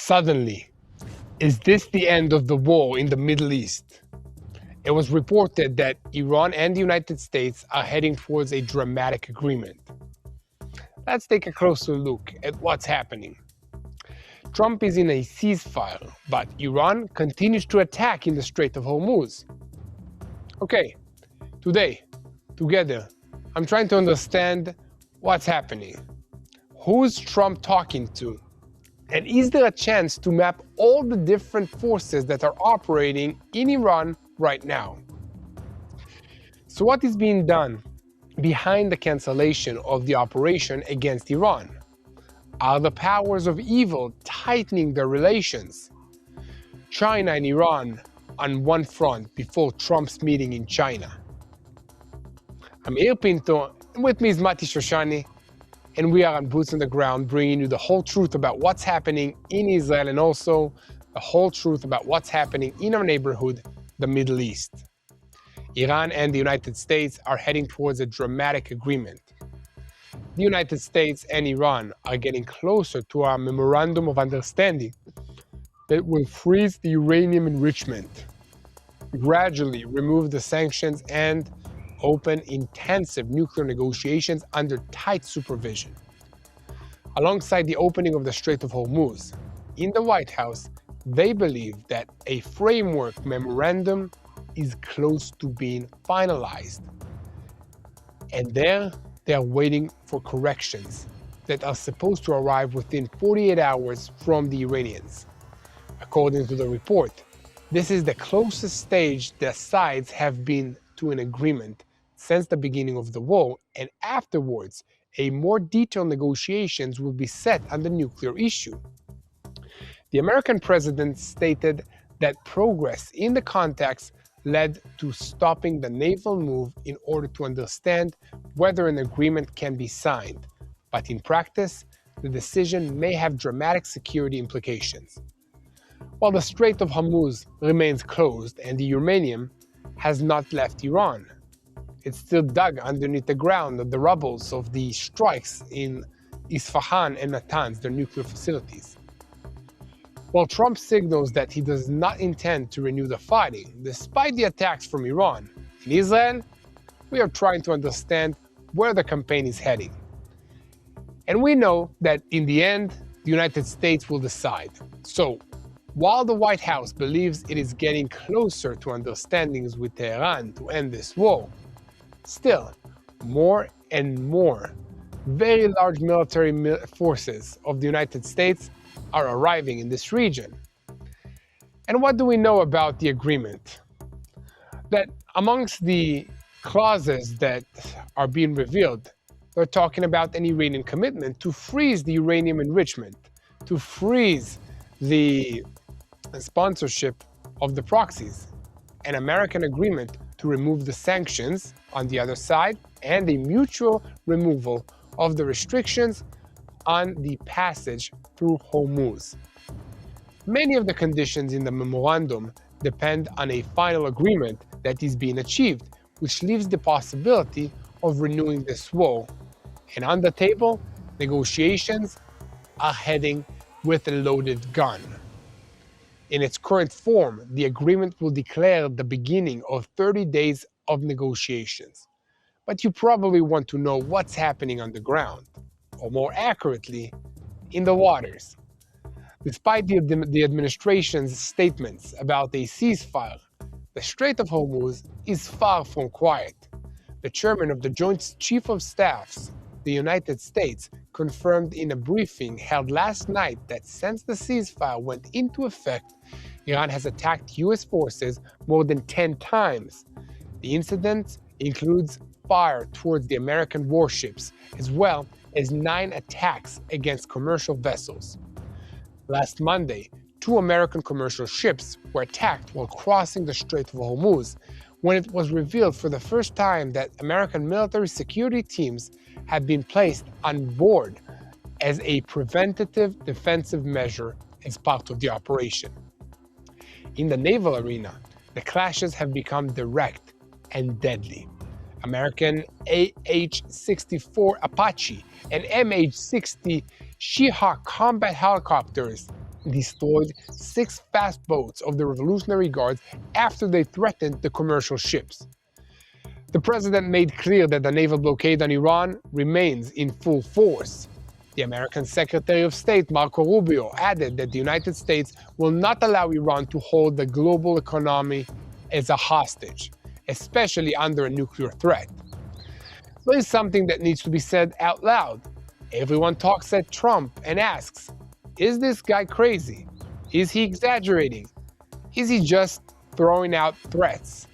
Suddenly, is this the end of the war in the Middle East? It was reported that Iran and the United States are heading towards a dramatic agreement. Let's take a closer look at what's happening. Trump is in a ceasefire, but Iran continues to attack in the Strait of Hormuz. Okay, today, together, I'm trying to understand what's happening. Who's Trump talking to? And is there a chance to map all the different forces that are operating in Iran right now? So what is being done behind the cancellation of the operation against Iran? Are the powers of evil tightening their relations? China and Iran on one front before Trump's meeting in China. I'm Yair Pinto, and with me is Shoshani, and we are on Boots on the Ground, bringing you the whole truth about what's happening in Israel and also the whole truth about what's happening in our neighborhood, the Middle East. Iran and the United States are heading towards a dramatic agreement. The United States and Iran are getting closer to a memorandum of understanding that will freeze the uranium enrichment, gradually remove the sanctions, and open intensive nuclear negotiations under tight supervision. Alongside the opening of the Strait of Hormuz, in the White House, they believe that a framework memorandum is close to being finalized. And there, they are waiting for corrections that are supposed to arrive within 48 hours from the Iranians. According to the report, this is the closest stage the sides have been to an agreement since the beginning of the war, and afterwards, a more detailed negotiations will be set on the nuclear issue. The American president stated that progress in the contacts led to stopping the naval move in order to understand whether an agreement can be signed. But in practice, the decision may have dramatic security implications. While the Strait of Hormuz remains closed and the uranium has not left Iran, it's still dug underneath the ground of the rubbles of the strikes in Isfahan and Natanz, their nuclear facilities. While Trump signals that he does not intend to renew the fighting, despite the attacks from Iran, in Israel, we are trying to understand where the campaign is heading. And we know that in the end, the United States will decide. So, while the White House believes it is getting closer to understandings with Tehran to end this war, still, more and more very large military forces of the United States are arriving in this region. And what do we know about the agreement? That amongst the clauses that are being revealed, they're talking about an Iranian commitment to freeze the uranium enrichment, to freeze the sponsorship of the proxies, an American agreement to remove the sanctions on the other side, and a mutual removal of the restrictions on the passage through Hormuz. Many of the conditions in the memorandum depend on a final agreement that is being achieved, which leaves the possibility of renewing this war. And on the table, negotiations are heading with a loaded gun. In its current form, the agreement will declare the beginning of 30 days of negotiations. But you probably want to know what's happening on the ground, or more accurately, in the waters. Despite the administration's statements about a ceasefire, the Strait of Hormuz is far from quiet. The chairman of the Joint Chief of Staffs, the United States, confirmed in a briefing held last night that since the ceasefire went into effect, Iran has attacked U.S. forces more than 10 times. The incident includes fire towards the American warships, as well as 9 attacks against commercial vessels. Last Monday, 2 American commercial ships were attacked while crossing the Strait of Hormuz, when it was revealed for the first time that American military security teams had been placed on board as a preventative defensive measure as part of the operation. In the naval arena, the clashes have become direct and deadly. American AH-64 Apache and MH-60 She-Hawk combat helicopters destroyed 6 fast boats of the Revolutionary Guards after they threatened the commercial ships. The president made clear that the naval blockade on Iran remains in full force. The American Secretary of State, Marco Rubio, added that the United States will not allow Iran to hold the global economy as a hostage, especially under a nuclear threat. There is something that needs to be said out loud. Everyone talks at Trump and asks, is this guy crazy? Is he exaggerating? Is he just throwing out threats?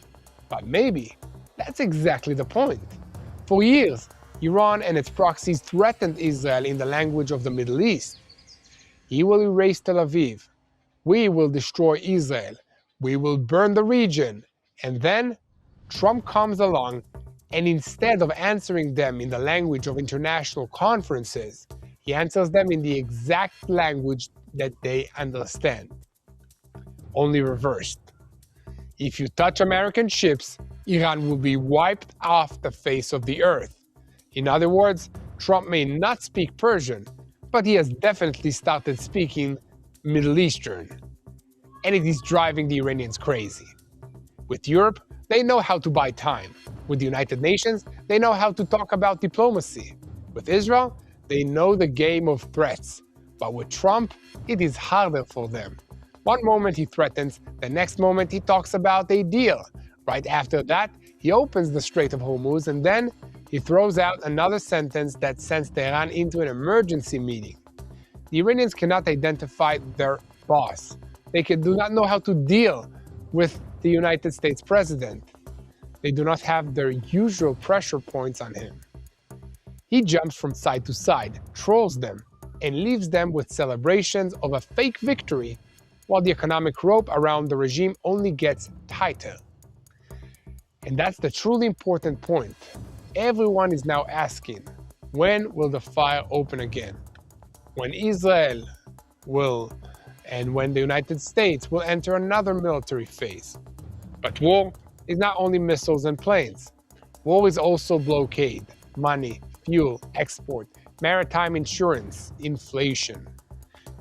But maybe that's exactly the point. For years, Iran and its proxies threatened Israel in the language of the Middle East. He will erase Tel Aviv. We will destroy Israel. We will burn the region. And then Trump comes along, and instead of answering them in the language of international conferences, he answers them in the exact language that they understand. Only reversed. If you touch American ships, Iran will be wiped off the face of the earth. In other words, Trump may not speak Persian, but he has definitely started speaking Middle Eastern. And it is driving the Iranians crazy. With Europe, they know how to buy time. With the United Nations, they know how to talk about diplomacy. With Israel, they know the game of threats. But with Trump, it is harder for them. One moment he threatens, the next moment he talks about a deal. Right after that, he opens the Strait of Hormuz, and then he throws out another sentence that sends Tehran into an emergency meeting. The Iranians cannot identify their boss. They do not know how to deal with the United States president. They do not have their usual pressure points on him. He jumps from side to side, trolls them, and leaves them with celebrations of a fake victory, while the economic rope around the regime only gets tighter. And that's the truly important point. Everyone is now asking, when will the fire open again? When Israel will, and when the United States will enter another military phase. But war is not only missiles and planes. War is also blockade, money, fuel, export, maritime insurance, inflation,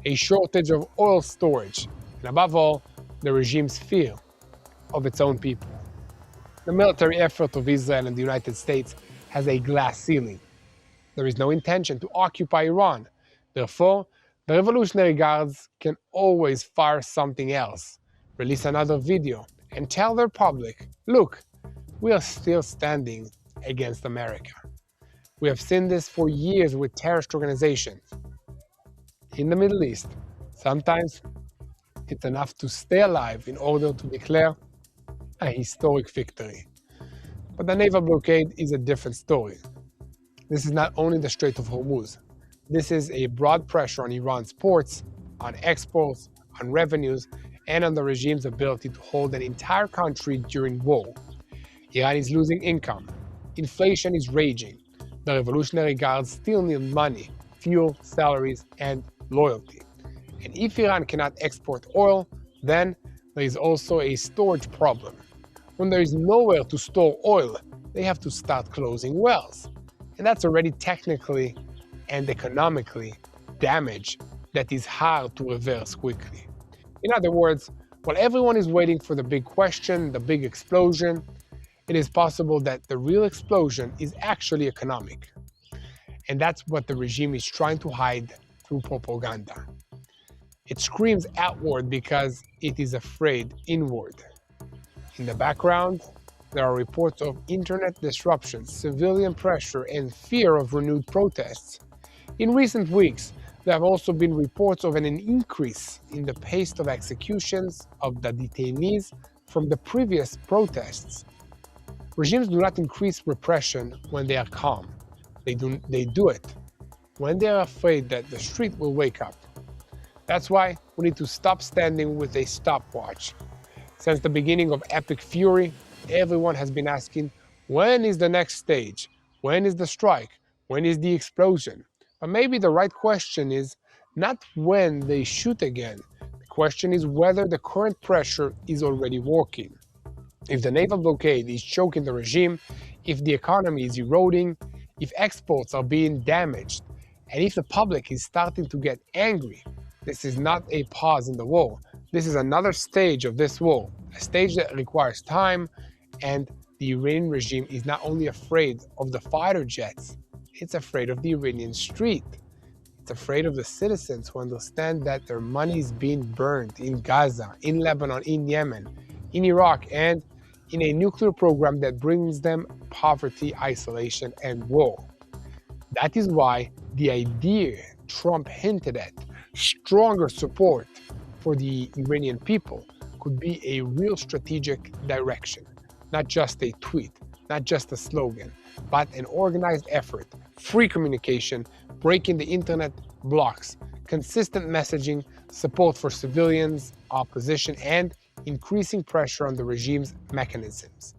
a shortage of oil storage, and above all, the regime's fear of its own people. The military effort of Israel and the United States has a glass ceiling. There is no intention to occupy Iran. Therefore, the Revolutionary Guards can always fire something else, release another video, and tell their public, look, we are still standing against America. We have seen this for years with terrorist organizations. In the Middle East, sometimes it's enough to stay alive in order to declare a historic victory. But the naval blockade is a different story. This is not only the Strait of Hormuz. This is a broad pressure on Iran's ports, on exports, on revenues, and on the regime's ability to hold an entire country during war. Iran is losing income. Inflation is raging. The Revolutionary Guards still need money, fuel, salaries, and loyalty. And if Iran cannot export oil, then there is also a storage problem. When there is nowhere to store oil, they have to start closing wells. And that's already technically and economically damage that is hard to reverse quickly. In other words, while everyone is waiting for the big question, the big explosion, it is possible that the real explosion is actually economic. And that's what the regime is trying to hide through propaganda. It screams outward because it is afraid inward. In the background, there are reports of internet disruptions, civilian pressure, and fear of renewed protests. In recent weeks, there have also been reports of an increase in the pace of executions of the detainees from the previous protests. Regimes do not increase repression when they are calm. They do it when they are afraid that the street will wake up. That's why we need to stop standing with a stopwatch. Since the beginning of Epic Fury, everyone has been asking, when is the next stage? When is the strike? When is the explosion? But maybe the right question is not when they shoot again. The question is whether the current pressure is already working. If the naval blockade is choking the regime, if the economy is eroding, if exports are being damaged, and if the public is starting to get angry, This is not a pause in the war. This is another stage of this war, a stage that requires time, and the Iranian regime is not only afraid of the fighter jets, it's afraid of the Iranian street. It's afraid of the citizens who understand that their money is being burned in Gaza, in Lebanon, in Yemen, in Iraq, and in a nuclear program that brings them poverty, isolation, and war. That is why the idea Trump hinted at, stronger support for the Iranian people, could be a real strategic direction, not just a tweet, not just a slogan, but an organized effort, free communication, breaking the internet blocks, consistent messaging, support for civilians, opposition, and increasing pressure on the regime's mechanisms.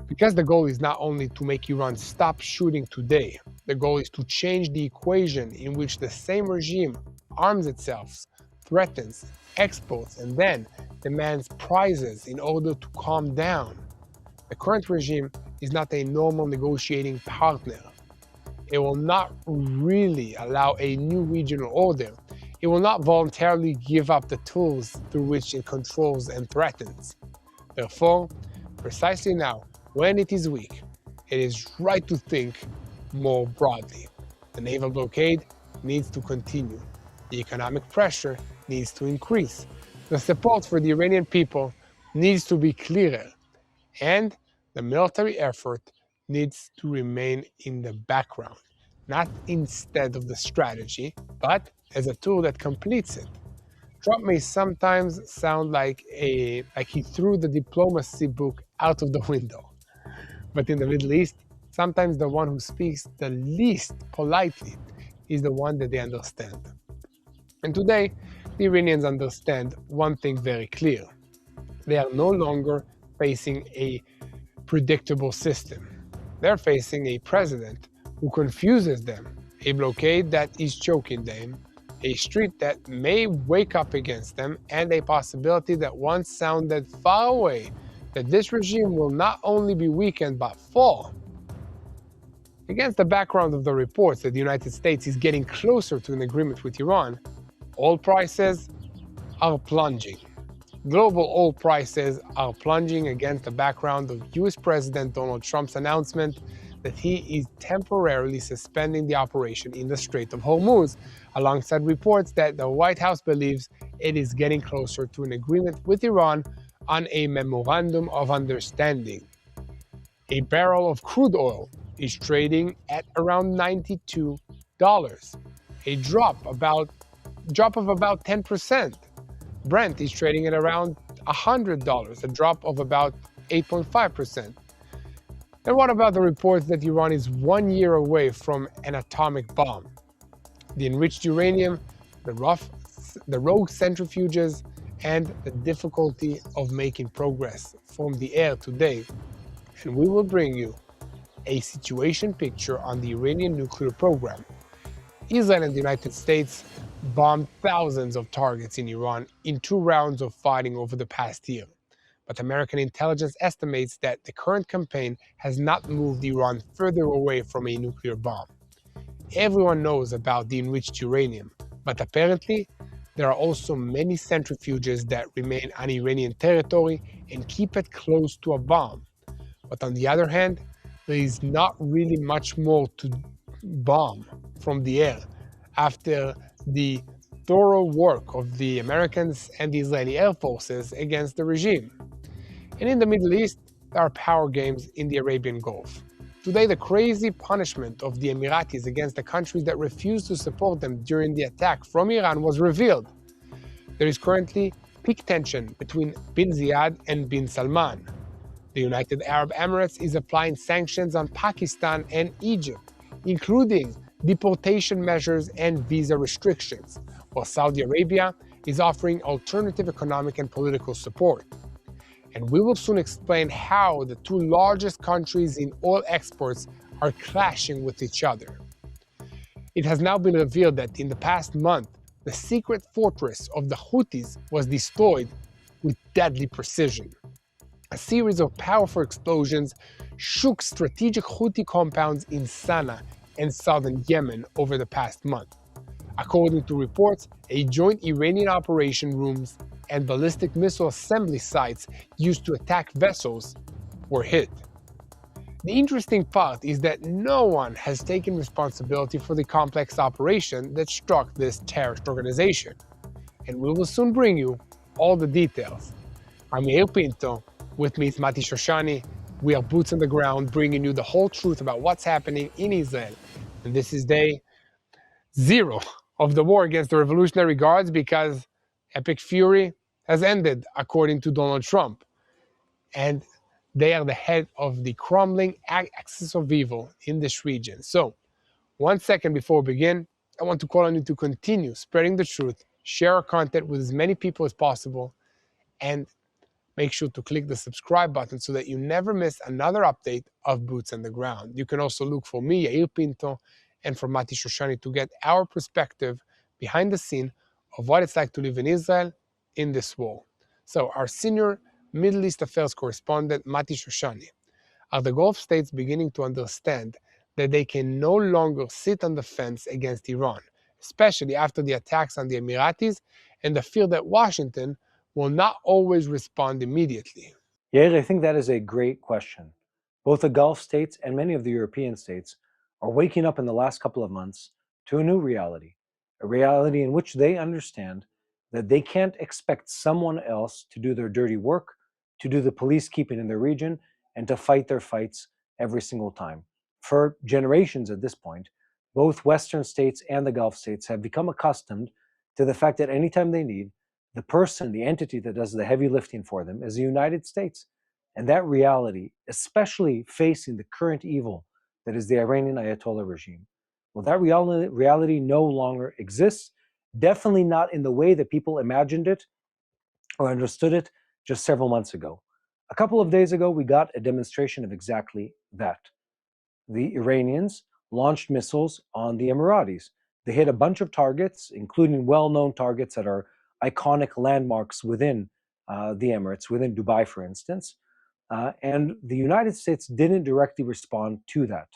Because the goal is not only to make Iran stop shooting today, the goal is to change the equation in which the same regime arms itself, threatens, exports, and then demands prizes in order to calm down. The current regime is not a normal negotiating partner. It will not really allow a new regional order. It will not voluntarily give up the tools through which it controls and threatens. Therefore, precisely now, when it is weak, it is right to think more broadly. The naval blockade needs to continue. The economic pressure needs to increase. The support for the Iranian people needs to be clearer. And the military effort needs to remain in the background, not instead of the strategy, but as a tool that completes it. Trump may sometimes sound like he threw the diplomacy book out of the window. But in the Middle East, sometimes the one who speaks the least politely is the one that they understand. And today, the Iranians understand one thing very clear. They are no longer facing a predictable system. They're facing a president who confuses them, a blockade that is choking them, a street that may wake up against them, and a possibility that once sounded far away, that this regime will not only be weakened but fall. Against the background of the reports that the United States is getting closer to an agreement with Iran, oil prices are plunging. Global oil prices are plunging against the background of US President Donald Trump's announcement that he is temporarily suspending the operation in the Strait of Hormuz, alongside reports that the White House believes it is getting closer to an agreement with Iran on a memorandum of understanding. A barrel of crude oil is trading at around $92, a drop of about 10%. Brent is trading at around $100, a drop of about 8.5%. And what about the reports that Iran is 1 year away from an atomic bomb? The enriched uranium, the rogue centrifuges, and the difficulty of making progress from the air today. And we will bring you a situation picture on the Iranian nuclear program. Israel and the United States bombed thousands of targets in Iran in 2 rounds of fighting over the past year. But American intelligence estimates that the current campaign has not moved Iran further away from a nuclear bomb. Everyone knows about the enriched uranium, but apparently there are also many centrifuges that remain on Iranian territory and keep it close to a bomb. But on the other hand, there is not really much more to bomb from the air after the thorough work of the Americans and the Israeli air forces against the regime. And in the Middle East, there are power games in the Arabian Gulf. Today, the crazy punishment of the Emiratis against the countries that refused to support them during the attack from Iran was revealed. There is currently peak tension between bin Ziyad and bin Salman. The United Arab Emirates is applying sanctions on Pakistan and Egypt, including deportation measures and visa restrictions, while Saudi Arabia is offering alternative economic and political support. And we will soon explain how the 2 largest countries in oil exports are clashing with each other. It has now been revealed that in the past month, the secret fortress of the Houthis was destroyed with deadly precision. A series of powerful explosions shook strategic Houthi compounds in Sana'a and southern Yemen over the past month. According to reports, a joint Iranian operation rooms and ballistic missile assembly sites used to attack vessels were hit. The interesting part is that no one has taken responsibility for the complex operation that struck this terrorist organization, and we will soon bring you all the details. I'm Yair Pinto, with me is Mati Shoshani. We are boots on the ground, bringing you the whole truth about what's happening in Israel. And this is day 0 of the war against the Revolutionary Guards because epic fury has ended, according to Donald Trump. And they are the head of the crumbling axis of evil in this region. So, 1 second before we begin, I want to call on you to continue spreading the truth, share our content with as many people as possible, and make sure to click the subscribe button so that you never miss another update of Boots on the Ground. You can also look for me, Yair Pinto, and for Mati Shoshani to get our perspective behind the scene of what it's like to live in Israel in this war. So, our senior Middle East Affairs correspondent, Mati Shoshani, are the Gulf states beginning to understand that they can no longer sit on the fence against Iran, especially after the attacks on the Emiratis and the fear that Washington will not always respond immediately? Yair, I think that is a great question. Both the Gulf states and many of the European states are waking up in the last couple of months to a new reality, a reality in which they understand that they can't expect someone else to do their dirty work, to do the police keeping in their region, and to fight their fights every single time. For generations at this point, both Western states and the Gulf states have become accustomed to the fact that anytime they need, the person, the entity that does the heavy lifting for them is the United States. And that reality, especially facing the current evil that is the Iranian Ayatollah regime, well, that reality no longer exists, definitely not in the way that people imagined it or understood it just several months ago. A couple of days ago, we got a demonstration of exactly that. The Iranians launched missiles on the Emiratis. They hit a bunch of targets, including well-known targets that are iconic landmarks within the Emirates, within Dubai, for instance. And the United States didn't directly respond to that.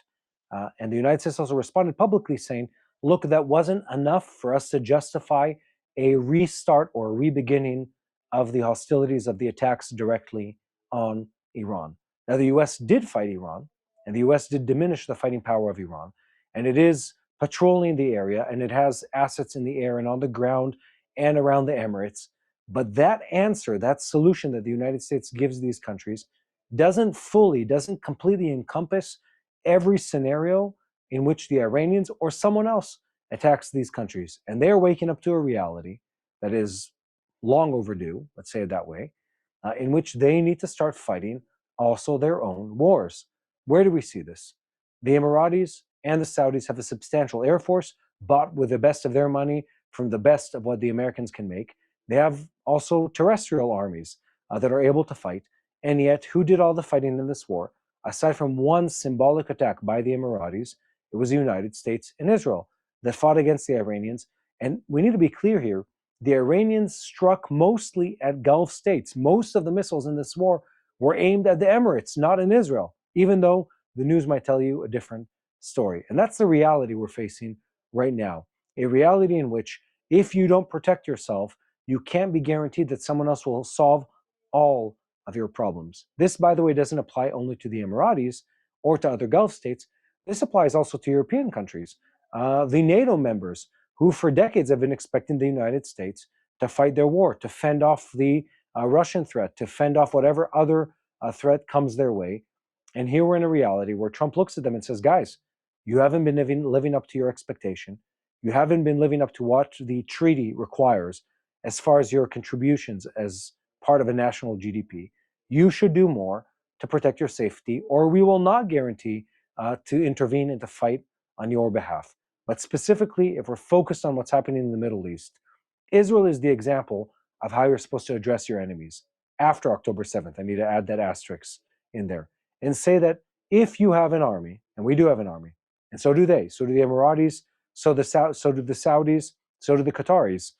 And the United States also responded publicly saying, look, that wasn't enough for us to justify a restart or a re-beginning of the hostilities, of the attacks directly on Iran. Now, the US did fight Iran, and the US did diminish the fighting power of Iran. And it is patrolling the area, and it has assets in the air and on the ground and around the Emirates. But that answer, that solution that the United States gives these countries, doesn't completely encompass every scenario in which the Iranians or someone else attacks these countries. And they're waking up to a reality that is long overdue, let's say it that way, in which they need to start fighting also their own wars. Where do we see this? The Emiratis and the Saudis have a substantial air force bought with the best of their money from the best of what the Americans can make. They have also terrestrial armies that are able to fight. And yet, who did all the fighting in this war? Aside from one symbolic attack by the Emiratis, it was the United States and Israel that fought against the Iranians. And we need to be clear here. The Iranians struck mostly at Gulf states. Most of the missiles in this war were aimed at the Emirates, not in Israel, even though the news might tell you a different story. And that's the reality we're facing right now. A reality in which if you don't protect yourself, you can't be guaranteed that someone else will solve all of your problems. This, by the way, doesn't apply only to the Emiratis or to other Gulf states. This applies also to European countries, the NATO members, who for decades have been expecting the United States to fight their war, to fend off the Russian threat, to fend off whatever other threat comes their way. And here we're in a reality where Trump looks at them and says, guys, you haven't been living up to your expectation. You haven't been living up to what the treaty requires as far as your contributions as part of a national GDP. You should do more to protect your safety, or we will not guarantee to intervene and to fight on your behalf. But specifically, if we're focused on what's happening in the Middle East, Israel is the example of how you're supposed to address your enemies after October 7th. I need to add that asterisk in there and say that if you have an army, and we do have an army, and so do they, so do the Emiratis, so do the Saudis, so do the Qataris.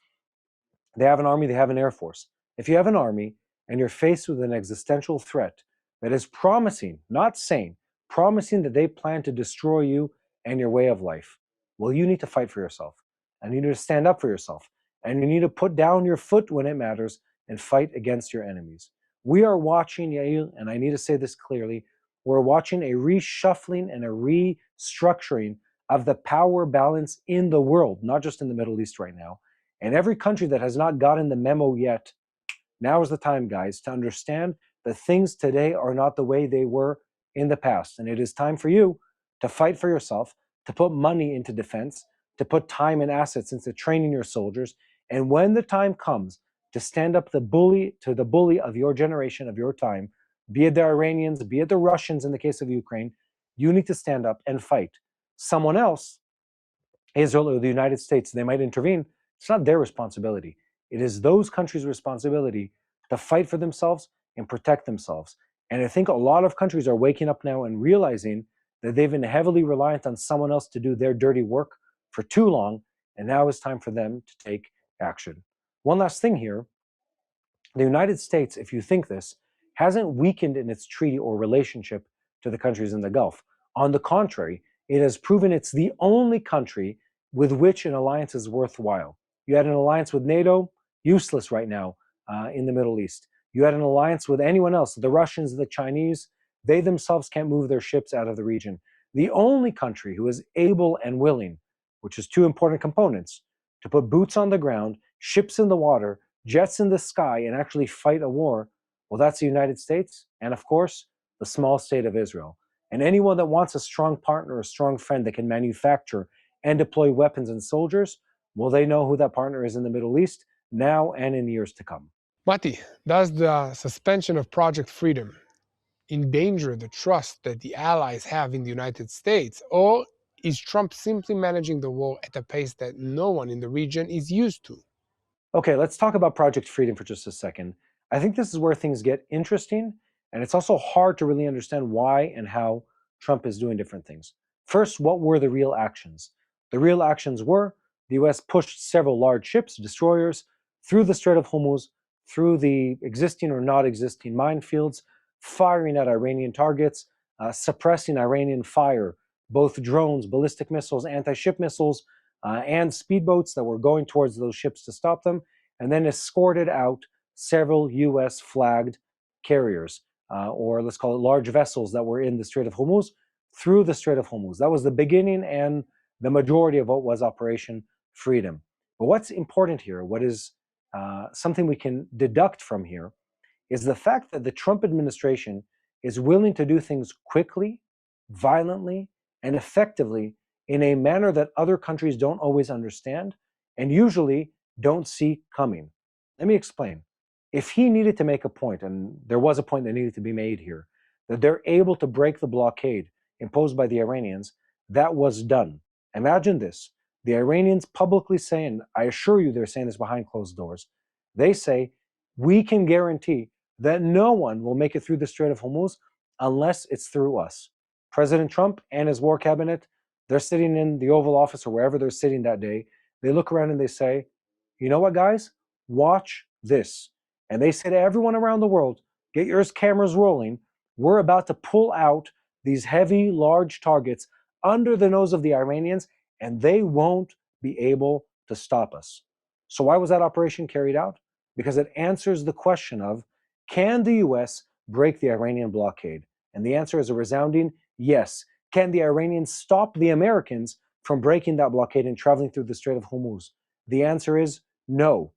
They have an army, they have an air force. If you have an army and you're faced with an existential threat that is promising, not saying, promising that they plan to destroy you and your way of life, well, you need to fight for yourself. and you need to stand up for yourself. And you need to put down your foot when it matters and fight against your enemies. We are watching, Yair, and I need to say this clearly, we're watching a reshuffling and a restructuring of the power balance in the world, not just in the Middle East right now. And every country that has not gotten the memo yet, now is the time, guys, to understand that things today are not the way they were in the past. And it is time for you to fight for yourself, to put money into defense, to put time and assets into training your soldiers. And when the time comes to stand up to the bully of your generation, of your time, be it the Iranians, be it the Russians in the case of Ukraine, you need to stand up and fight. Someone else, Israel or the United States, they might intervene. It's not their responsibility. It is those countries' responsibility to fight for themselves and protect themselves. And I think a lot of countries are waking up now and realizing that they've been heavily reliant on someone else to do their dirty work for too long, and now it's time for them to take action. One last thing here. The United States, if you think this, hasn't weakened in its treaty or relationship to the countries in the Gulf. On the contrary, it has proven it's the only country with which an alliance is worthwhile. You had an alliance with NATO, useless right now in the Middle East. You had an alliance with anyone else, the Russians, the Chinese, they themselves can't move their ships out of the region. The only country who is able and willing, which is two important components, to put boots on the ground, ships in the water, jets in the sky, and actually fight a war, well, that's the United States, and of course, the small state of Israel. And anyone that wants a strong partner, a strong friend that can manufacture and deploy weapons and soldiers, well, they know who that partner is in the Middle East now and in years to come. Mati, does the suspension of Project Freedom endanger the trust that the allies have in the United States, or is Trump simply managing the war at a pace that no one in the region is used to? Okay, let's talk about Project Freedom for just a second. I think this is where things get interesting, and it's also hard to really understand why and how Trump is doing different things. First, what were the real actions? The real actions were the US pushed several large ships, destroyers, through the Strait of Hormuz, through the existing or not existing minefields, firing at Iranian targets, suppressing Iranian fire, both drones, ballistic missiles, anti-ship missiles, and speedboats that were going towards those ships to stop them, and then escorted out several US flagged carriers, or let's call it large vessels that were in the Strait of Hormuz, through the Strait of Hormuz. That was the beginning and the majority of what was Operation Freedom. But what's important here, what is something we can deduct from here, is the fact that the Trump administration is willing to do things quickly, violently, and effectively in a manner that other countries don't always understand and usually don't see coming. Let me explain. If he needed to make a point, and there was a point that needed to be made here, that they're able to break the blockade imposed by the Iranians, that was done. Imagine this. The Iranians publicly say, and I assure you they're saying this behind closed doors, they say, we can guarantee that no one will make it through the Strait of Hormuz unless it's through us. President Trump and his war cabinet, they're sitting in the Oval Office or wherever they're sitting that day. They look around and they say, you know what, guys? Watch this. And they say to everyone around the world, get your cameras rolling. We're about to pull out these heavy, large targets under the nose of the Iranians, and they won't be able to stop us. So why was that operation carried out? Because it answers the question of, can the US break the Iranian blockade? And the answer is a resounding yes. Can the Iranians stop the Americans from breaking that blockade and traveling through the Strait of Hormuz? The answer is no.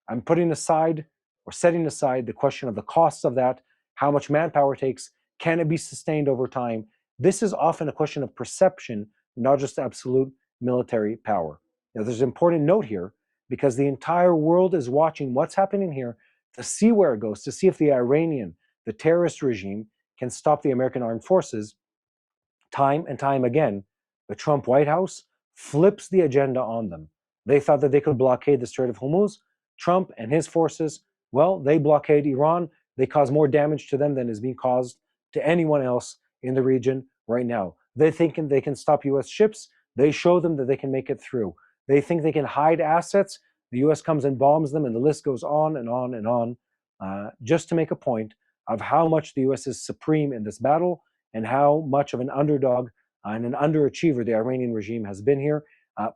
I'm putting aside or setting aside the question of the costs of that, how much manpower it takes, can it be sustained over time? This is often a question of perception, not just absolute military power. Now, there's an important note here because the entire world is watching what's happening here to see where it goes, to see if the Iranian, the terrorist regime, can stop the American armed forces. Time and time again, the Trump White House flips the agenda on them. They thought that they could blockade the Strait of Hormuz. Trump and his forces, well, they blockade Iran. They cause more damage to them than is being caused to anyone else in the region right now. They think they can stop US ships. They show them that they can make it through. They think they can hide assets. The US comes and bombs them, and the list goes on and on and on, just to make a point of how much the US is supreme in this battle and how much of an underdog and an underachiever the Iranian regime has been here.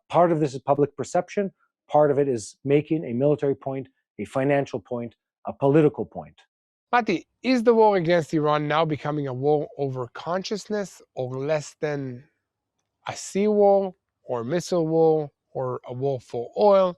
Part of this is public perception. Part of it is making a military point, a financial point, a political point. Mati, is the war against Iran now becoming a war over consciousness or less than a sea war or a missile war or a war for oil?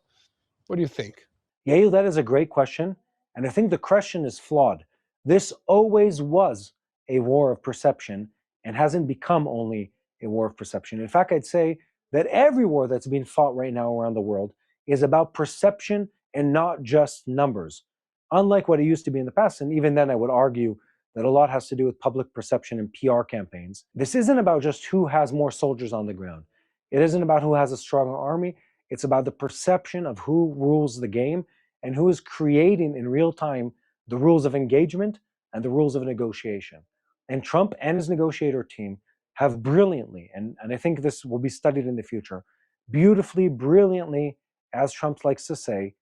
What do you think? Yair, that is a great question. And I think the question is flawed. This always was a war of perception and hasn't become only a war of perception. In fact, I'd say that every war that's being fought right now around the world is about perception and not just numbers, unlike what it used to be in the past. And even then, I would argue that a lot has to do with public perception and PR campaigns. This isn't about just who has more soldiers on the ground. It isn't about who has a stronger army. It's about the perception of who rules the game and who is creating in real time the rules of engagement and the rules of negotiation. And Trump and his negotiator team have brilliantly, and I think this will be studied in the future, beautifully, brilliantly, as Trump likes to say,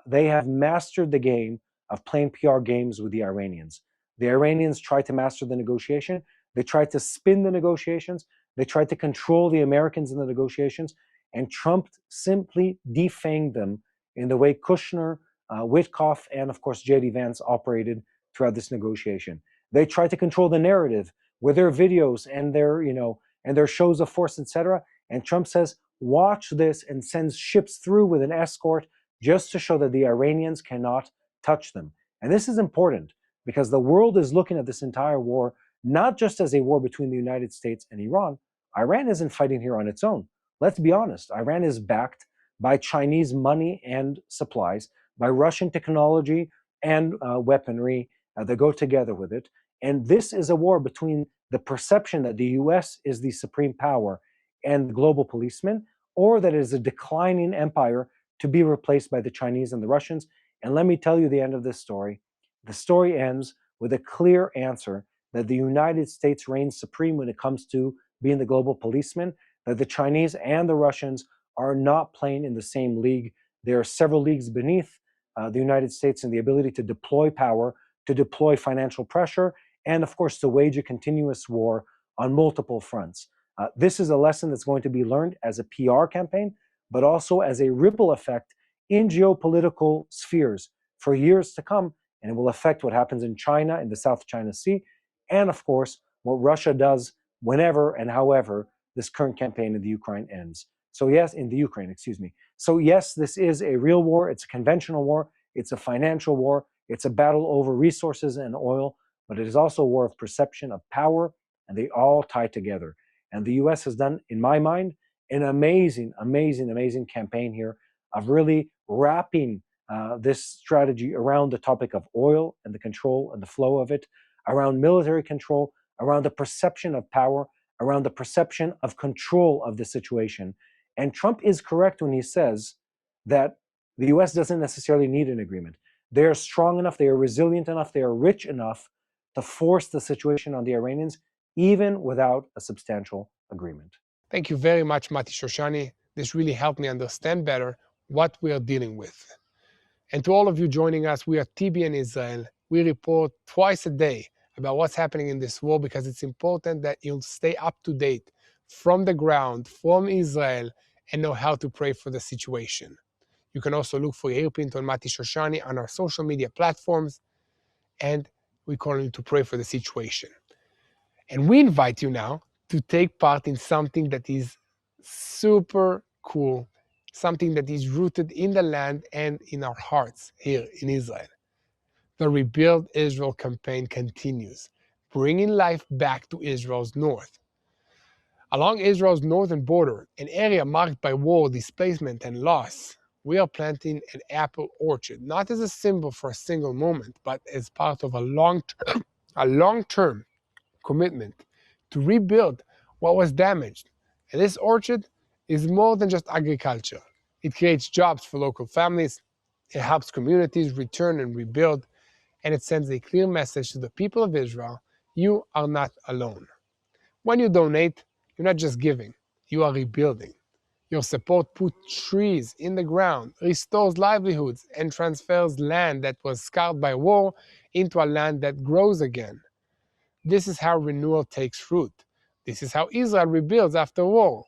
they have mastered the game of playing PR games with the Iranians. The Iranians tried to master the negotiation. They tried to spin the negotiations. They tried to control the Americans in the negotiations. And Trump simply defanged them in the way Kushner, Witkoff, and of course J.D. Vance operated throughout this negotiation. They tried to control the narrative with their videos and their shows of force, etc. And Trump says, watch this, and sends ships through with an escort just to show that the Iranians cannot touch them. And this is important because the world is looking at this entire war not just as a war between the United States and Iran. Iran isn't fighting here on its own. Let's be honest. Iran is backed by Chinese money and supplies, by Russian technology and weaponry that go together with it. And this is a war between the perception that the U.S. is the supreme power and the global policeman, or that it is a declining empire to be replaced by the Chinese and the Russians. And let me tell you the end of this story. The story ends with a clear answer that the United States reigns supreme when it comes to being the global policeman, that the Chinese and the Russians are not playing in the same league. There are several leagues beneath the United States in the ability to deploy power, to deploy financial pressure, and of course to wage a continuous war on multiple fronts. This is a lesson that's going to be learned as a PR campaign, but also as a ripple effect in geopolitical spheres for years to come, and it will affect what happens in China, in the South China Sea, and of course what Russia does whenever and however this current campaign in the Ukraine ends. So yes, in the Ukraine, excuse me. So yes, this is a real war. It's a conventional war. It's a financial war. It's a battle over resources and oil, but it is also a war of perception, of power, and they all tie together. And the U.S. has done, in my mind, an amazing, amazing, amazing campaign here of really wrapping this strategy around the topic of oil and the control and the flow of it, around military control, around the perception of power, around the perception of control of the situation. And Trump is correct when he says that the U.S. doesn't necessarily need an agreement. They are strong enough, they are resilient enough, they are rich enough to force the situation on the Iranians, even without a substantial agreement. Thank you very much, Mati Shoshani. This really helped me understand better what we are dealing with. And to all of you joining us, we are TBN Israel. We report twice a day about what's happening in this war because it's important that you'll stay up to date from the ground, from Israel, and know how to pray for the situation. You can also look for Yair, Pinto, and Mati Shoshani on our social media platforms, and we call you to pray for the situation. And we invite you now to take part in something that is super cool, something that is rooted in the land and in our hearts here in Israel. The Rebuild Israel campaign continues, bringing life back to Israel's north. Along Israel's northern border, an area marked by war, displacement, and loss, we are planting an apple orchard, not as a symbol for a single moment, but as part of a long-term commitment to rebuild what was damaged. And this orchard is more than just agriculture. It creates jobs for local families, it helps communities return and rebuild, and it sends a clear message to the people of Israel: you are not alone. When you donate, you're not just giving, you are rebuilding. Your support puts trees in the ground, restores livelihoods, and transfers land that was scarred by war into a land that grows again. This is how renewal takes root. This is how Israel rebuilds after war.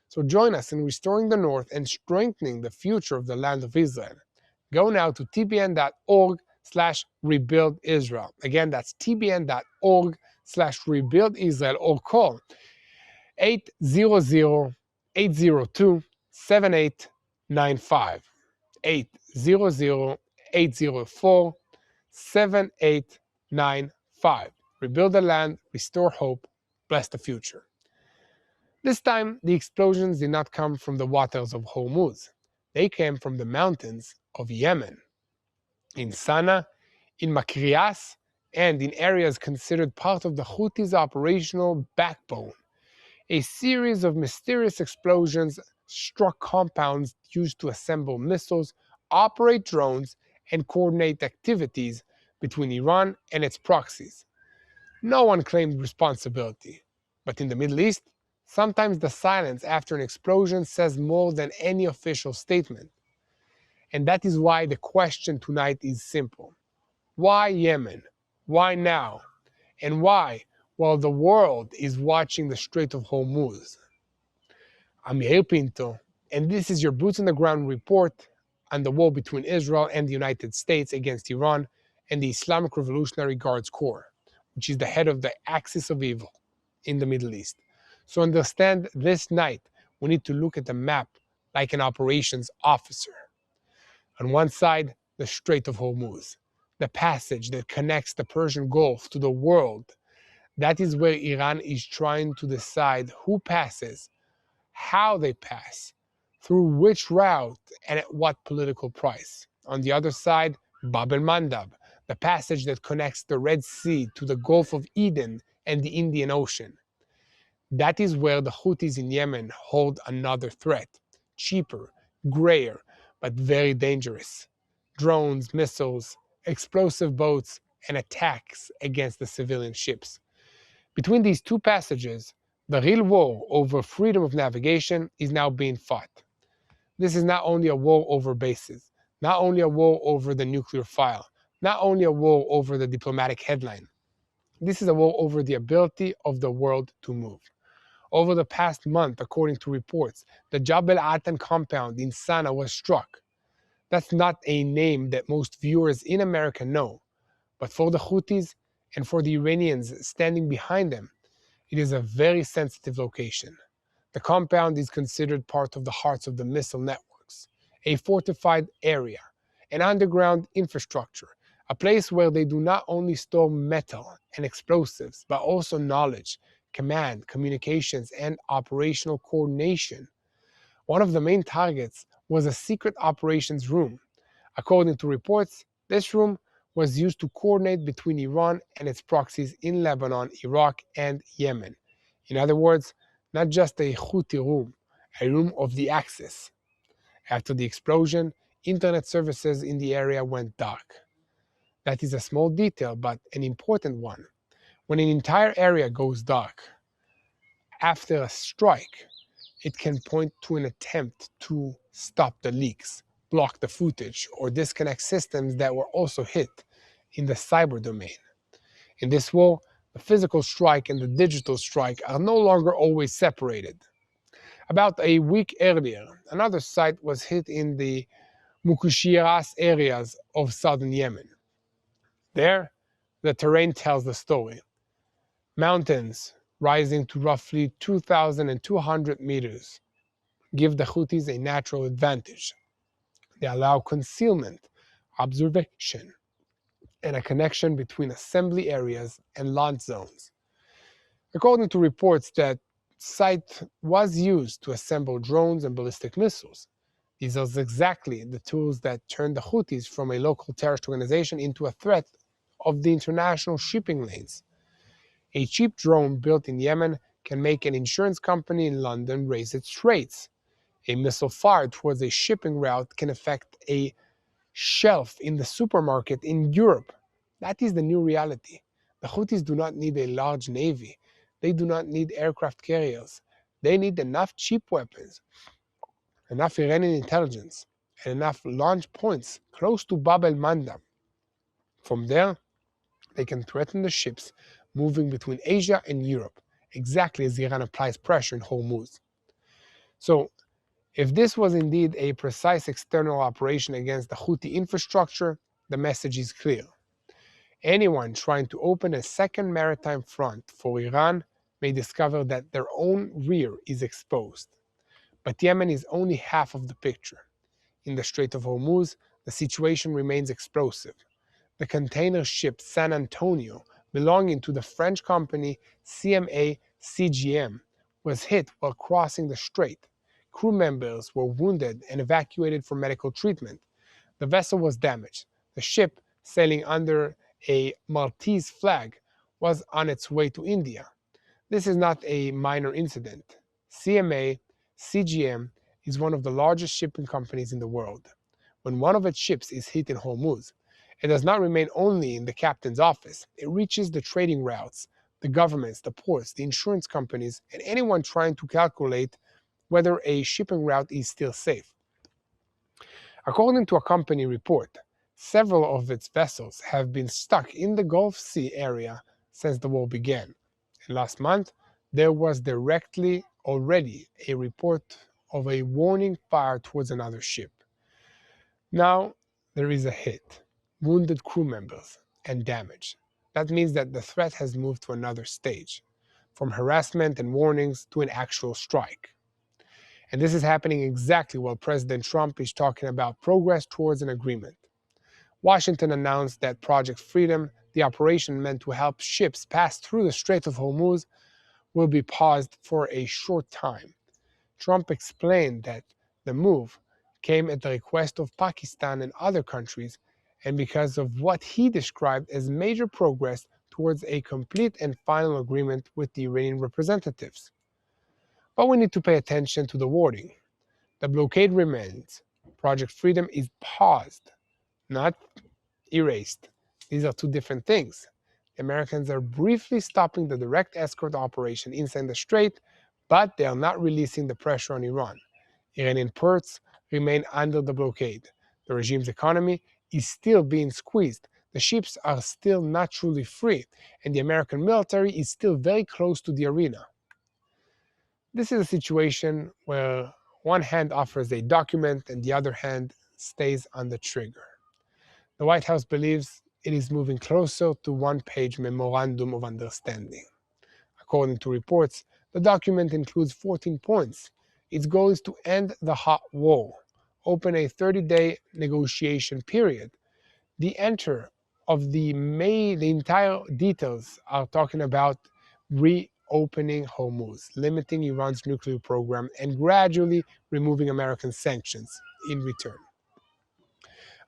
So join us in restoring the North and strengthening the future of the land of Israel. Go now to tbn.org/rebuild Israel. Again, that's tbn.org/rebuild Israel, or call 800-802-7895. 800-804-7895. Rebuild the land, restore hope, bless the future. This time, the explosions did not come from the waters of Hormuz. They came from the mountains of Yemen. In Sana'a, in Makrias, and in areas considered part of the Houthis' operational backbone. A series of mysterious explosions struck compounds used to assemble missiles, operate drones, and coordinate activities between Iran and its proxies. No one claimed responsibility. But in the Middle East, sometimes the silence after an explosion says more than any official statement. And that is why the question tonight is simple. Why Yemen? Why now? And why, while the world is watching the Strait of Hormuz? I'm Yair Pinto, and this is your Boots on the Ground report on the war between Israel and the United States against Iran and the Islamic Revolutionary Guards Corps, which is the head of the axis of evil in the Middle East. So understand this night, we need to look at the map like an operations officer. On one side, the Strait of Hormuz, the passage that connects the Persian Gulf to the world. That is where Iran is trying to decide who passes, how they pass, through which route, and at what political price. On the other side, Bab el-Mandab, the passage that connects the Red Sea to the Gulf of Eden and the Indian Ocean. That is where the Houthis in Yemen hold another threat, cheaper, grayer, but very dangerous. Drones, missiles, explosive boats, and attacks against the civilian ships. Between these two passages, the real war over freedom of navigation is now being fought. This is not only a war over bases, not only a war over the nuclear file, not only a war over the diplomatic headline. This is a war over the ability of the world to move. Over the past month, according to reports, the Jabal Atan compound in Sana'a was struck. That's not a name that most viewers in America know, but for the Houthis and for the Iranians standing behind them, it is a very sensitive location. The compound is considered part of the hearts of the missile networks, a fortified area, an underground infrastructure, a place where they do not only store metal and explosives, but also knowledge, command, communications, and operational coordination. One of the main targets was a secret operations room. According to reports, this room was used to coordinate between Iran and its proxies in Lebanon, Iraq, and Yemen. In other words, not just a Houthi room, a room of the Axis. After the explosion, internet services in the area went dark. That is a small detail, but an important one. When an entire area goes dark after a strike, it can point to an attempt to stop the leaks, block the footage, or disconnect systems that were also hit in the cyber domain. In this war, the physical strike and the digital strike are no longer always separated. About a week earlier, another site was hit in the Mukushiras areas of southern Yemen. There, the terrain tells the story. Mountains rising to roughly 2,200 meters give the Houthis a natural advantage. They allow concealment, observation, and a connection between assembly areas and launch zones. According to reports, that site was used to assemble drones and ballistic missiles. These are exactly the tools that turned the Houthis from a local terrorist organization into a threat of the international shipping lanes. A cheap drone built in Yemen can make an insurance company in London raise its rates. A missile fired towards a shipping route can affect a shelf in the supermarket in Europe. That is the new reality. The Houthis do not need a large navy. They do not need aircraft carriers. They need enough cheap weapons, enough Iranian intelligence, and enough launch points close to Bab el-Mandab. From there, they can threaten the ships moving between Asia and Europe, exactly as Iran applies pressure in Hormuz. So, if this was indeed a precise external operation against the Houthi infrastructure, the message is clear. Anyone trying to open a second maritime front for Iran may discover that their own rear is exposed. But Yemen is only half of the picture. In the Strait of Hormuz, the situation remains explosive. The container ship San Antonio, belonging to the French company CMA CGM, was hit while crossing the strait. Crew members were wounded and evacuated for medical treatment. The vessel was damaged. The ship, sailing under a Maltese flag, was on its way to India. This is not a minor incident. CMA CGM is one of the largest shipping companies in the world. When one of its ships is hit in Hormuz, it does not remain only in the captain's office. It reaches the trading routes, the governments, the ports, the insurance companies, and anyone trying to calculate whether a shipping route is still safe. According to a company report, several of its vessels have been stuck in the Gulf Sea area since the war began. And last month, there was directly already a report of a warning fire towards another ship. Now, there is a hit, wounded crew members, and damage. That means that the threat has moved to another stage, from harassment and warnings to an actual strike. And this is happening exactly while President Trump is talking about progress towards an agreement. Washington announced that Project Freedom, the operation meant to help ships pass through the Strait of Hormuz, will be paused for a short time. Trump explained that the move came at the request of Pakistan and other countries, and because of what he described as major progress towards a complete and final agreement with the Iranian representatives. But we need to pay attention to the wording. The blockade remains. Project Freedom is paused, not erased. These are two different things. The Americans are briefly stopping the direct escort operation inside the strait, but they are not releasing the pressure on Iran. Iranian ports remain under the blockade. The regime's economy is still being squeezed. The ships are still not truly free, and the American military is still very close to the arena. This is a situation where one hand offers a document and the other hand stays on the trigger. The White House believes it is moving closer to one-page memorandum of understanding. According to reports, the document includes 14 points. Its goal is to end the hot war, open a 30-day negotiation period. The entire details are talking about reopening Hormuz, limiting Iran's nuclear program, and gradually removing American sanctions in return.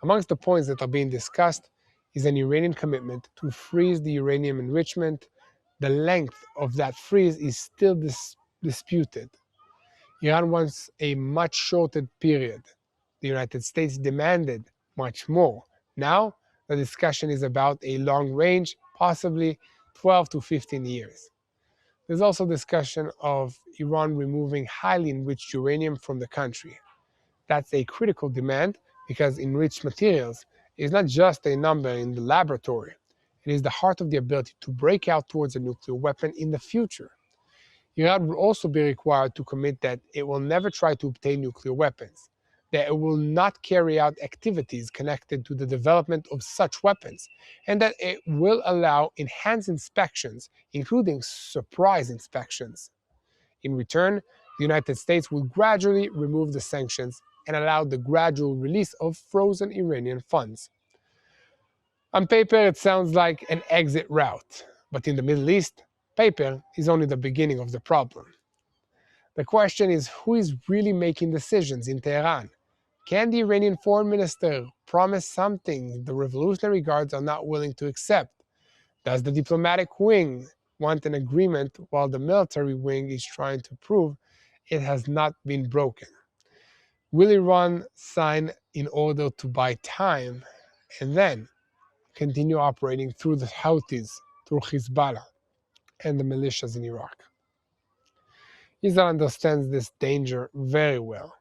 Amongst the points that are being discussed is an Iranian commitment to freeze the uranium enrichment. The length of that freeze is still disputed. Iran wants a much shorter period. The United States demanded much more. Now, the discussion is about a long range, possibly 12 to 15 years. There's also discussion of Iran removing highly enriched uranium from the country. That's a critical demand because enriched materials is not just a number in the laboratory. It is the heart of the ability to break out towards a nuclear weapon in the future. Iran will also be required to commit that it will never try to obtain nuclear weapons, that it will not carry out activities connected to the development of such weapons, and that it will allow enhanced inspections, including surprise inspections. In return, the United States will gradually remove the sanctions and allow the gradual release of frozen Iranian funds. On paper, it sounds like an exit route, but in the Middle East, paper is only the beginning of the problem. The question is who is really making decisions in Tehran? Can the Iranian foreign minister promise something the Revolutionary Guards are not willing to accept? Does the diplomatic wing want an agreement while the military wing is trying to prove it has not been broken? Will Iran sign in order to buy time and then continue operating through the Houthis, through Hezbollah, and the militias in Iraq? Israel understands this danger very well.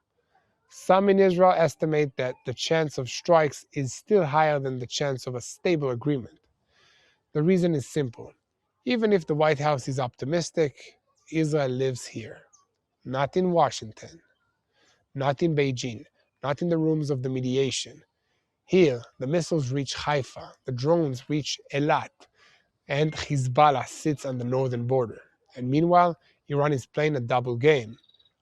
Some in Israel estimate that the chance of strikes is still higher than the chance of a stable agreement. The reason is simple. Even if the White House is optimistic, Israel lives here. not in Washington, not in Beijing, not in the rooms of the mediation. Here, the missiles reach Haifa, the drones reach Eilat, and Hezbollah sits on the northern border. And meanwhile, Iran is playing a double game.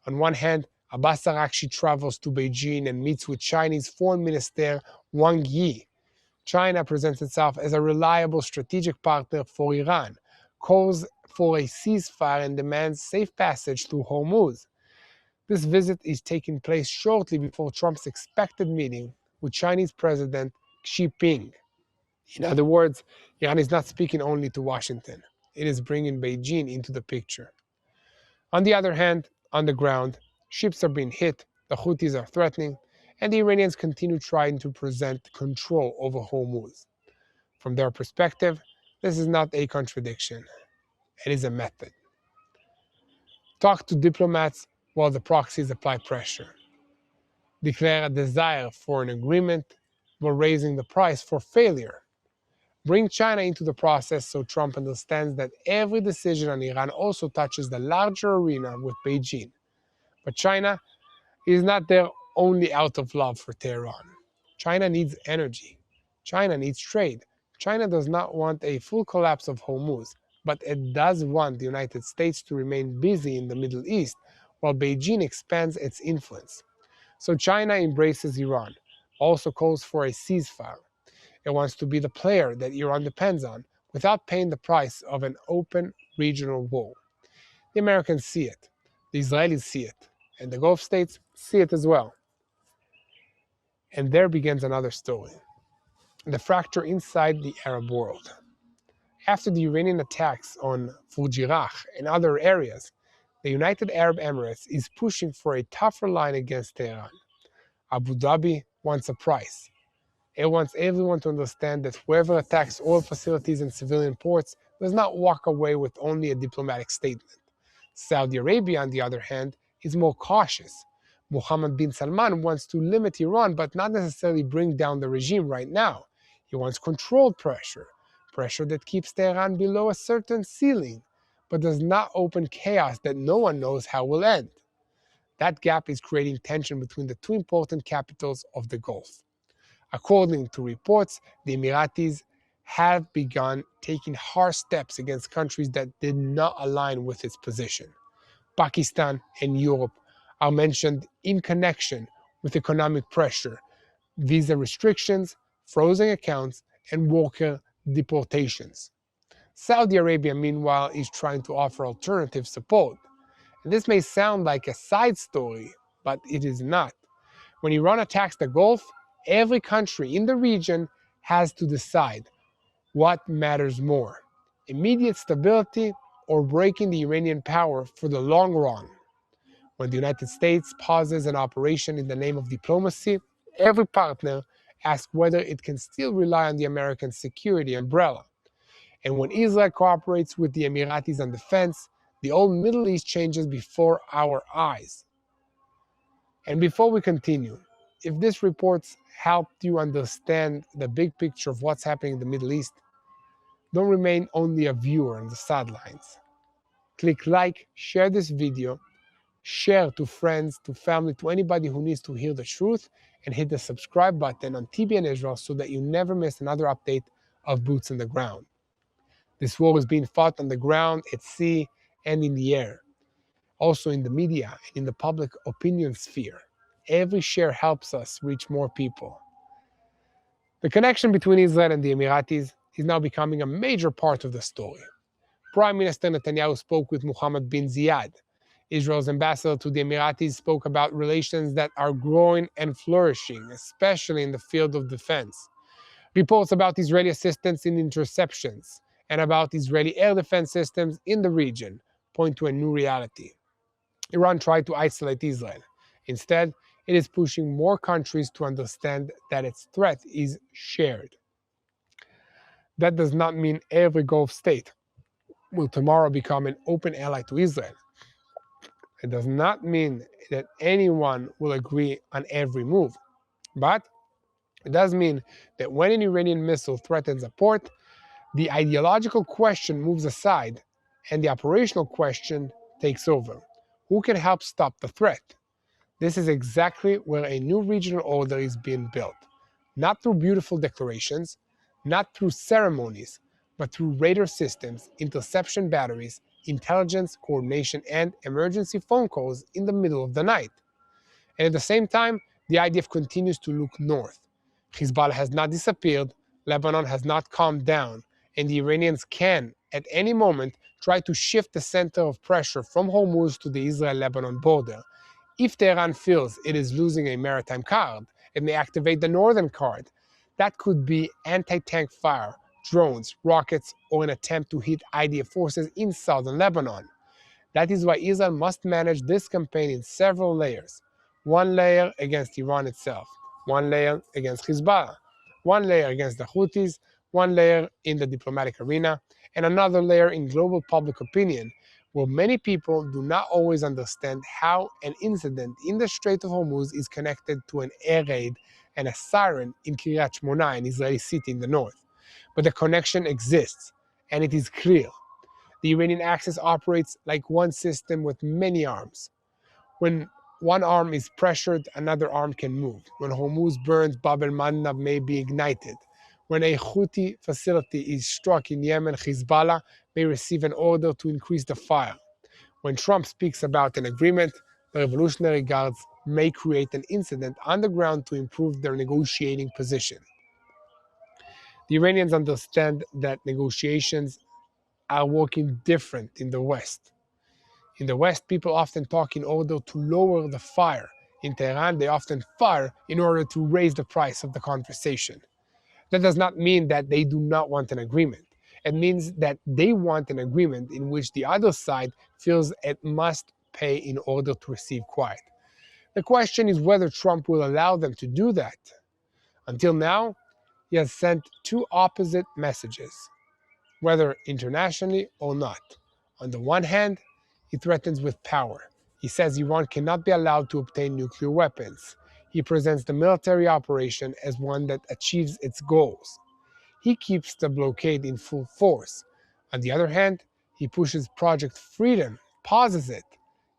On one hand, Abbas Araghchi travels to Beijing and meets with Chinese Foreign Minister Wang Yi. China presents itself as a reliable strategic partner for Iran, calls for a ceasefire and demands safe passage through Hormuz. This visit is taking place shortly before Trump's expected meeting with Chinese President Xi Jinping. In other words, Iran is not speaking only to Washington. It is bringing Beijing into the picture. On the other hand, on the ground, ships are being hit, the Houthis are threatening, and the Iranians continue trying to present control over Hormuz. From their perspective, this is not a contradiction. It is a method. Talk to diplomats while the proxies apply pressure. Declare a desire for an agreement while raising the price for failure. Bring China into the process so Trump understands that every decision on Iran also touches the larger arena with Beijing. But China is not there only out of love for Tehran. China needs energy. China needs trade. China does not want a full collapse of Hormuz, but it does want the United States to remain busy in the Middle East while Beijing expands its influence. So China embraces Iran, also calls for a ceasefire. It wants to be the player that Iran depends on without paying the price of an open regional war. The Americans see it, the Israelis see it, and the Gulf states see it as well. And there begins another story, the fracture inside the Arab world. After the Iranian attacks on Fujairah and other areas, the United Arab Emirates is pushing for a tougher line against Tehran. Abu Dhabi wants a price. It wants everyone to understand that whoever attacks oil facilities and civilian ports does not walk away with only a diplomatic statement. Saudi Arabia, on the other hand, is more cautious. Mohammed bin Salman wants to limit Iran but not necessarily bring down the regime right now. He wants controlled pressure, pressure that keeps Tehran below a certain ceiling, but does not open chaos that no one knows how will end. That gap is creating tension between the two important capitals of the Gulf. According to reports, the Emiratis have begun taking harsh steps against countries that did not align with its position. Pakistan and Europe are mentioned in connection with economic pressure, visa restrictions, frozen accounts, and worker deportations. Saudi Arabia, meanwhile, is trying to offer alternative support. And this may sound like a side story, but it is not. When Iran attacks the Gulf, every country in the region has to decide what matters more, immediate stability or breaking the Iranian power for the long run. When the United States pauses an operation in the name of diplomacy, every partner asks whether it can still rely on the American security umbrella. And when Israel cooperates with the Emiratis on defense, the whole Middle East changes before our eyes. And before we continue, if this report's helped you understand the big picture of what's happening in the Middle East, don't remain only a viewer on the sidelines. Click like, share this video, share to friends, to family, to anybody who needs to hear the truth, and hit the subscribe button on TBN Israel so that you never miss another update of Boots on the Ground. This war is being fought on the ground, at sea, and in the air. Also in the media and in the public opinion sphere. Every share helps us reach more people. The connection between Israel and the Emiratis is now becoming a major part of the story. Prime Minister Netanyahu spoke with Mohammed bin Ziyad. Israel's ambassador to the Emiratis spoke about relations that are growing and flourishing, especially in the field of defense. Reports about Israeli assistance in interceptions and about Israeli air defense systems in the region point to a new reality. Iran tried to isolate Israel. Instead, it is pushing more countries to understand that its threat is shared. That does not mean every Gulf state will tomorrow become an open ally to Israel. It does not mean that anyone will agree on every move. But it does mean that when an Iranian missile threatens a port, the ideological question moves aside and the operational question takes over. Who can help stop the threat? This is exactly where a new regional order is being built. Not through beautiful declarations, not through ceremonies, but through radar systems, interception batteries, intelligence, coordination, and emergency phone calls in the middle of the night. And at the same time, the IDF continues to look north. Hezbollah has not disappeared, Lebanon has not calmed down, and the Iranians can, at any moment, try to shift the center of pressure from Hormuz to the Israel-Lebanon border. If Tehran feels it is losing a maritime card, it may activate the northern card. That could be anti-tank fire, drones, rockets, or an attempt to hit IDF forces in southern Lebanon. That is why Israel must manage this campaign in several layers. One layer against Iran itself, one layer against Hezbollah, one layer against the Houthis, one layer in the diplomatic arena, and another layer in global public opinion, where many people do not always understand how an incident in the Strait of Hormuz is connected to an air raid and a siren in Kiryat Shmona, an Israeli city in the north. But the connection exists, and it is clear. The Iranian axis operates like one system with many arms. When one arm is pressured, another arm can move. When Hormuz burns, Bab el-Mandab may be ignited. When a Houthi facility is struck in Yemen, Hezbollah may receive an order to increase the fire. When Trump speaks about an agreement, the Revolutionary Guards may create an incident on the ground to improve their negotiating position. The Iranians understand that negotiations are working different in the West. In the West, people often talk in order to lower the fire. In Tehran, they often fire in order to raise the price of the conversation. That does not mean that they do not want an agreement. It means that they want an agreement in which the other side feels it must pay in order to receive quiet. The question is whether Trump will allow them to do that. Until now, he has sent two opposite messages, whether internationally or not. On the one hand, he threatens with power. He says Iran cannot be allowed to obtain nuclear weapons. He presents the military operation as one that achieves its goals. He keeps the blockade in full force. On the other hand, he pushes Project Freedom, pauses it,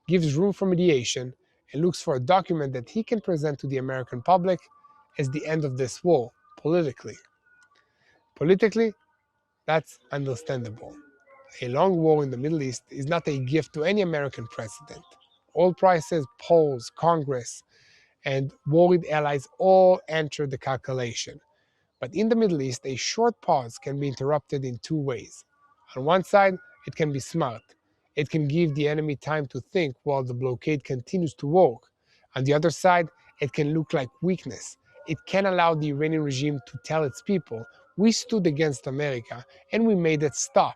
gives room for mediation, and looks for a document that he can present to the American public as the end of this war, politically. Politically, that's understandable. A long war in the Middle East is not a gift to any American president. Oil prices, polls, Congress, and worried allies all enter the calculation. But in the Middle East, a short pause can be interrupted in two ways. On one side, it can be smart. It can give the enemy time to think while the blockade continues to work. On the other side, it can look like weakness. It can allow the Iranian regime to tell its people, we stood against America and we made it stop.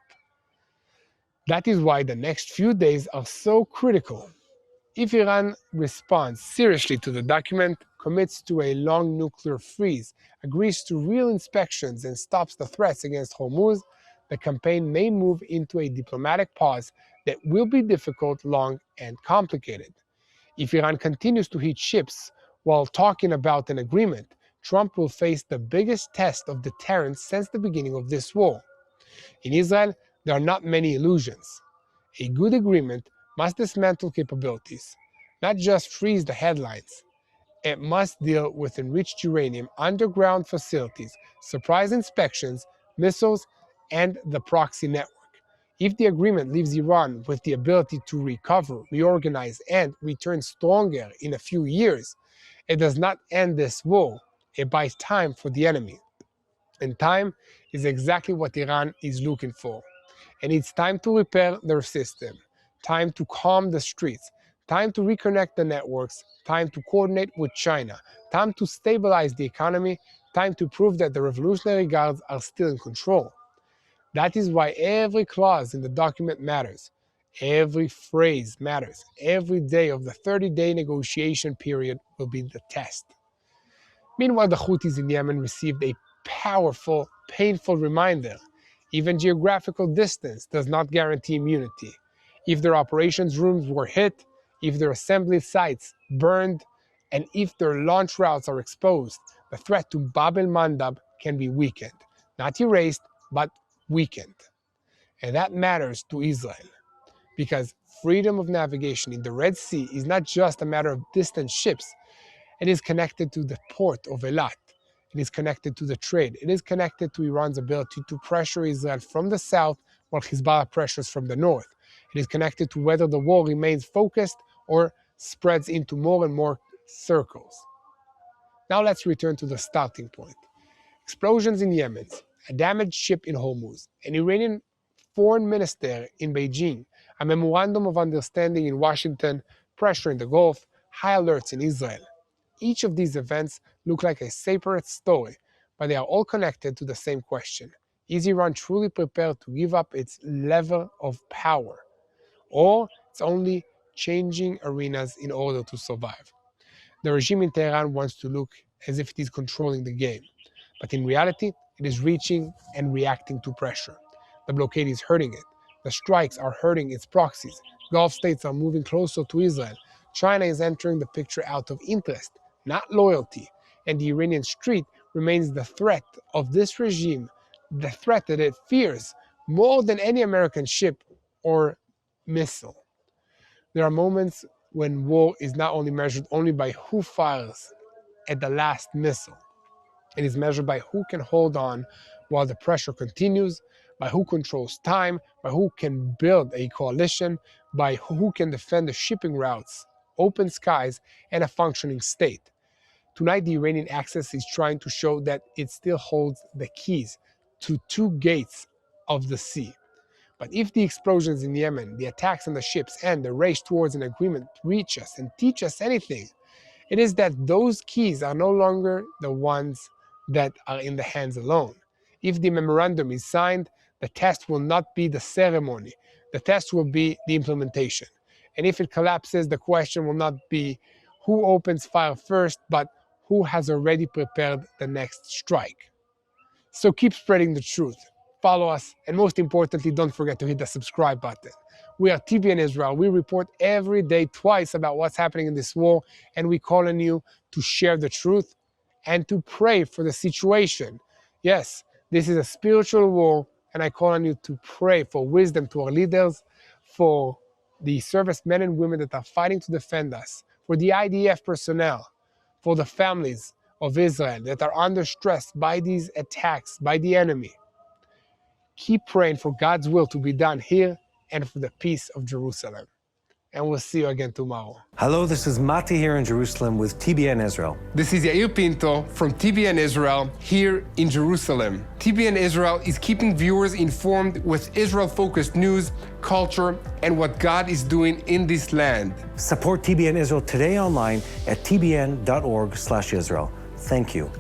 That is why the next few days are so critical. If Iran responds seriously to the document, commits to a long nuclear freeze, agrees to real inspections, and stops the threats against Hormuz, the campaign may move into a diplomatic pause that will be difficult, long, and complicated. If Iran continues to hit ships while talking about an agreement, Trump will face the biggest test of deterrence since the beginning of this war. In Israel, there are not many illusions. A good agreement must dismantle capabilities, not just freeze the headlines. It must deal with enriched uranium, underground facilities, surprise inspections, missiles, and the proxy network. If the agreement leaves Iran with the ability to recover, reorganize, and return stronger in a few years, it does not end this war. It buys time for the enemy. And time is exactly what Iran is looking for. And it's time to repair their system, time to calm the streets, time to reconnect the networks, time to coordinate with China, time to stabilize the economy, time to prove that the Revolutionary Guards are still in control. That is why every clause in the document matters. Every phrase matters. Every day of the 30-day negotiation period will be the test. Meanwhile, the Houthis in Yemen received a powerful, painful reminder. Even geographical distance does not guarantee immunity. If their operations rooms were hit, if their assembly sites burned, and if their launch routes are exposed, the threat to Bab el-Mandab can be weakened. Not erased, but weakened. And that matters to Israel, because freedom of navigation in the Red Sea is not just a matter of distant ships. It is connected to the port of Eilat. It is connected to the trade. It is connected to Iran's ability to pressure Israel from the south while Hezbollah pressures from the north. It is connected to whether the war remains focused or spreads into more and more circles. Now let's return to the starting point. Explosions in Yemen, a damaged ship in Hormuz, an Iranian foreign minister in Beijing, a memorandum of understanding in Washington, pressure in the Gulf, high alerts in Israel. Each of these events look like a separate story, but they are all connected to the same question. Is Iran truly prepared to give up its level of power? Or it's only changing arenas in order to survive? The regime in Tehran wants to look as if it is controlling the game, but in reality, it is reaching and reacting to pressure. The blockade is hurting it. The strikes are hurting its proxies. Gulf states are moving closer to Israel. China is entering the picture out of interest, not loyalty. And the Iranian street remains the threat of this regime, the threat that it fears more than any American ship or missile. There are moments when war is not only measured only by who fires at the last missile. It is measured by who can hold on while the pressure continues, by who controls time, by who can build a coalition, by who can defend the shipping routes, open skies, and a functioning state. Tonight, the Iranian axis is trying to show that it still holds the keys to two gates of the sea. But if the explosions in Yemen, the attacks on the ships, and the race towards an agreement reach us and teach us anything, it is that those keys are no longer the ones that are in the hands alone. If the memorandum is signed, the test will not be the ceremony. The test will be the implementation. And if it collapses, the question will not be who opens fire first, but who has already prepared the next strike. So keep spreading the truth. Follow us, and most importantly, don't forget to hit the subscribe button. We are TBN Israel. We report every day twice about what's happening in this war, and we call on you to share the truth and to pray for the situation. Yes, this is a spiritual war, and I call on you to pray for wisdom to our leaders, for the servicemen and women that are fighting to defend us, for the IDF personnel, for the families of Israel that are under stress by these attacks, by the enemy. Keep praying for God's will to be done here and for the peace of Jerusalem. And we'll see you again tomorrow. Hello, this is Mati here in Jerusalem with TBN Israel. This is Yair Pinto from TBN Israel here in Jerusalem. TBN Israel is keeping viewers informed with Israel-focused news, culture, and what God is doing in this land. Support TBN Israel today online at tbn.org/Israel. Thank you.